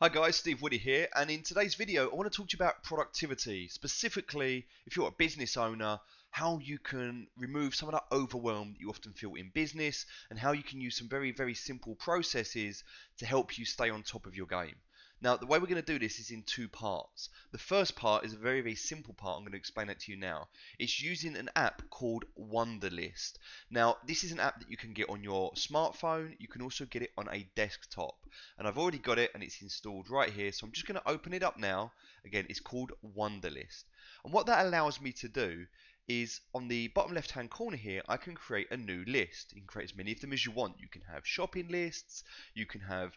Hi guys, Steve Woody here, and in today's video I want to talk to you about productivity, specifically if you're a business owner, how you can remove some of that overwhelm that you often feel in business, and how you can use some very simple processes to help you stay on top of your game. Now, the way we're going to do this is in two parts. The first part is a very simple part. I'm going to explain that to you now. It's using an app called Wunderlist. Now, this is an app that you can get on your smartphone. You can also get it on a desktop. And I've already got it and it's installed right here. So I'm just going to open it up now. Again, it's called Wunderlist. And what that allows me to do is on the bottom left hand corner here, I can create a new list. You can create as many of them as you want. You can have shopping lists, you can have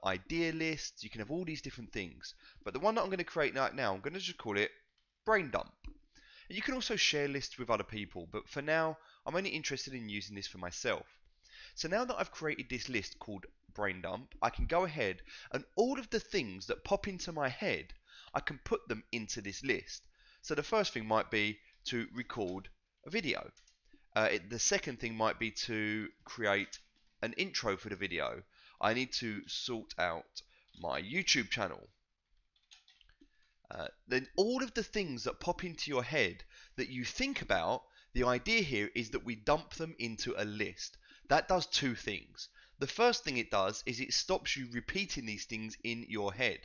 idea lists, you can have all these different things. But the one that I'm going to create right now, I'm going to just call it Brain Dump. And you can also share lists with other people, but for now, I'm only interested in using this for myself. So now that I've created this list called Brain Dump, I can go ahead and all of the things that pop into my head, I can put them into this list. So the first thing might be to record a video. The second thing might be to create an intro for the video. I need to sort out my YouTube channel. Then all of the things that pop into your head that you think about, the idea here is that we dump them into a list. That does two things. The first thing it does is it stops you repeating these things in your head.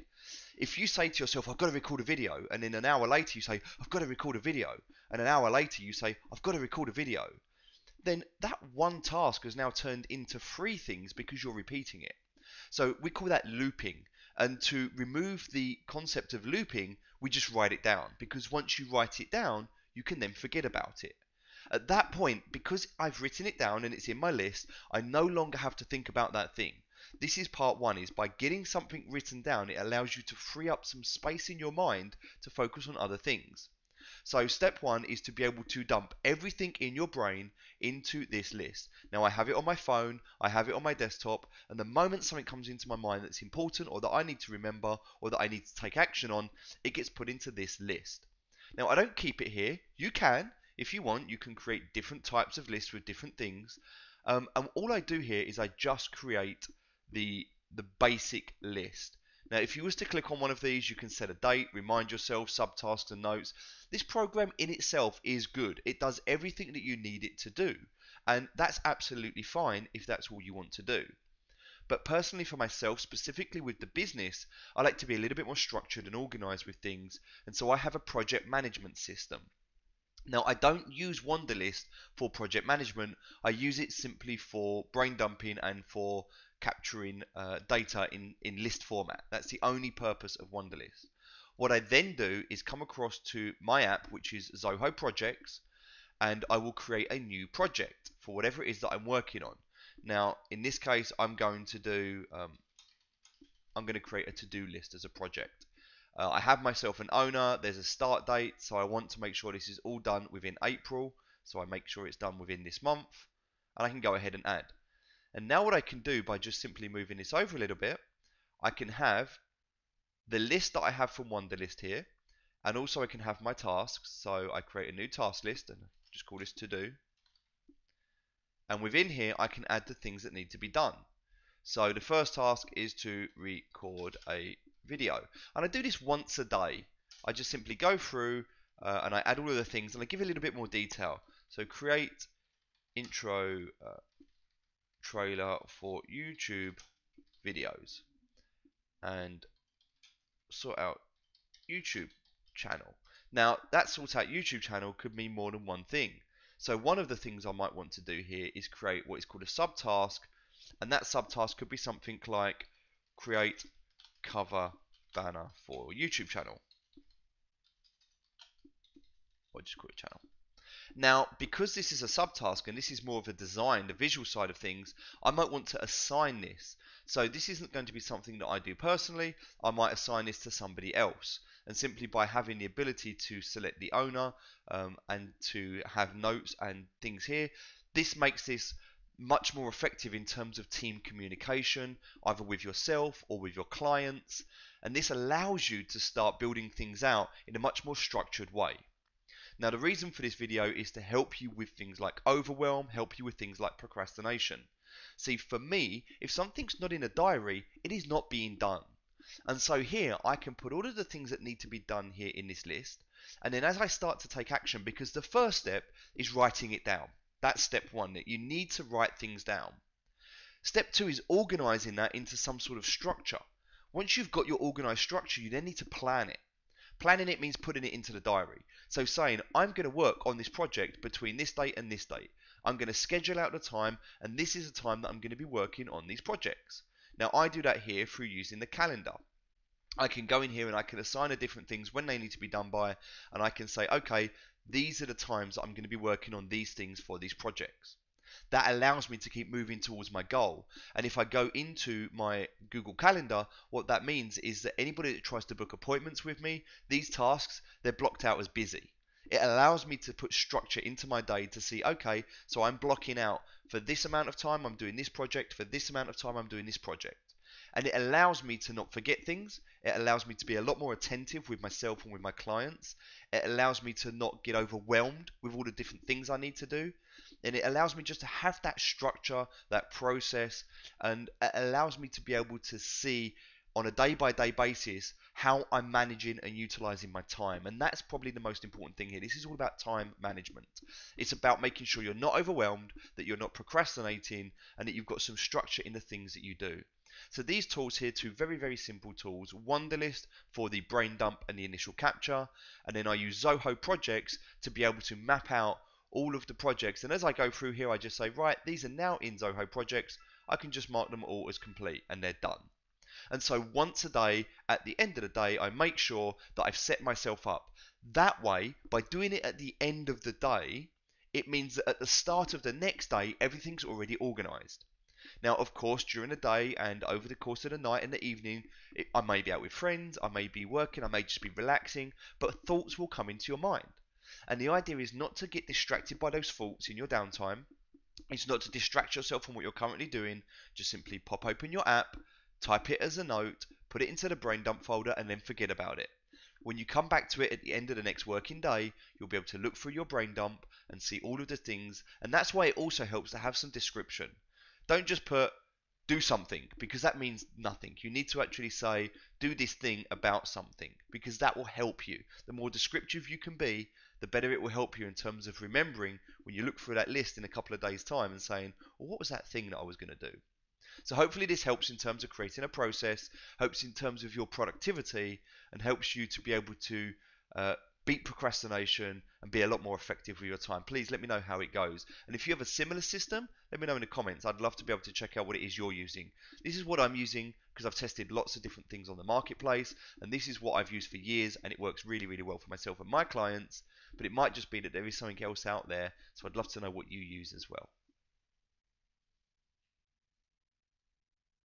If you say to yourself, I've got to record a video, and then an hour later you say, I've got to record a video, and an hour later you say, I've got to record a video, then that one task has now turned into three things because you're repeating it. So we call that looping. And to remove the concept of looping, we just write it down, because once you write it down, you can then forget about it. At that point, because I've written it down and it's in my list, I no longer have to think about that thing. This is part one, is by getting something written down, it allows you to free up some space in your mind to focus on other things. So step one is to be able to dump everything in your brain into this list. Now I have it on my phone, I have it on my desktop, and the moment something comes into my mind that's important or that I need to remember or that I need to take action on, it gets put into this list. Now I don't keep it here. You can, if you want, you can create different types of lists with different things. And all I do here is I just create the basic list. Now, if you was to click on one of these, you can set a date, remind yourself, subtasks and notes. This program in itself is good. It does everything that you need it to do. And that's absolutely fine if that's all you want to do. But personally for myself, specifically with the business, I like to be a little bit more structured and organized with things. And so I have a project management system. Now, I don't use Wunderlist for project management. I use it simply for brain dumping and for capturing data in list format. That's the only purpose of Wunderlist. What I then do is come across to my app, which is Zoho Projects, and I will create a new project for whatever it is that I'm working on. Now, in this case, I'm going to create a to-do list as a project. I have myself an owner, there's a start date, so I want to make sure this is all done within April, so I make sure it's done within this month, and I can go ahead and add. And now what I can do by just simply moving this over a little bit, I can have the list that I have from Wunderlist here, and also I can have my tasks, so I create a new task list, and just call this to do. And within here, I can add the things that need to be done. So the first task is to record a video, and I do this once a day. I just simply go through and I add all of the things, and I give a little bit more detail. So create intro trailer for YouTube videos, and sort out YouTube channel. Now that sort out YouTube channel could mean more than one thing. So one of the things I might want to do here is create what is called a subtask, and that subtask could be something like create cover banner for YouTube channel, or just call it channel. Now, because this is a subtask and this is more of a design, the visual side of things, I might want to assign this. So this isn't going to be something that I do personally. I might assign this to somebody else. And simply by having the ability to select the owner and to have notes and things here, this makes this much more effective in terms of team communication, either with yourself or with your clients. And this allows you to start building things out in a much more structured way. Now, the reason for this video is to help you with things like overwhelm, help you with things like procrastination. See, for me, if something's not in a diary, it is not being done. And so here I can put all of the things that need to be done here in this list. And then as I start to take action, because the first step is writing it down. That's step one, that you need to write things down. Step two is organizing that into some sort of structure. Once you've got your organized structure, you then need to plan it. Planning it means putting it into the diary. So saying, I'm going to work on this project between this date and this date. I'm going to schedule out the time, and this is the time that I'm going to be working on these projects. Now, I do that here through using the calendar. I can go in here and I can assign the different things when they need to be done by, and I can say, okay, these are the times that I'm going to be working on these things for these projects. That allows me to keep moving towards my goal. And if I go into my Google Calendar, what that means is that anybody that tries to book appointments with me, these tasks, they're blocked out as busy. It allows me to put structure into my day to see, okay, so I'm blocking out for this amount of time, I'm doing this project, for this amount of time, I'm doing this project. And it allows me to not forget things. It allows me to be a lot more attentive with myself and with my clients. It allows me to not get overwhelmed with all the different things I need to do. And it allows me just to have that structure, that process, and it allows me to be able to see on a day-by-day basis how I'm managing and utilizing my time. And that's probably the most important thing here. This is all about time management. It's about making sure you're not overwhelmed, that you're not procrastinating, and that you've got some structure in the things that you do. So these tools here, two very, very simple tools. Wunderlist for the brain dump and the initial capture. And then I use Zoho Projects to be able to map out all of the projects. And as I go through here, I just say, right, these are now in Zoho Projects. I can just mark them all as complete and they're done. And so once a day, at the end of the day, I make sure that I've set myself up. That way, by doing it at the end of the day, it means that at the start of the next day, everything's already organized. Now, of course, during the day and over the course of the night and the evening, I may be out with friends, I may be working, I may just be relaxing, but thoughts will come into your mind. And the idea is not to get distracted by those thoughts in your downtime. It's not to distract yourself from what you're currently doing. Just simply pop open your app, type it as a note, put it into the brain dump folder, and then forget about it. When you come back to it at the end of the next working day, you'll be able to look through your brain dump and see all of the things. And that's why it also helps to have some description. Don't just put do something, because that means nothing. You need to actually say do this thing about something, because that will help you. The more descriptive you can be, the better it will help you in terms of remembering when you look through that list in a couple of days' time and saying, well, what was that thing that I was going to do? So hopefully this helps in terms of creating a process, helps in terms of your productivity, and helps you to be able to beat procrastination and be a lot more effective with your time. Please let me know how it goes. And if you have a similar system, let me know in the comments. I'd love to be able to check out what it is you're using. This is what I'm using because I've tested lots of different things on the marketplace, and this is what I've used for years, and it works really, really well for myself and my clients. But it might just be that there is something else out there, so I'd love to know what you use as well.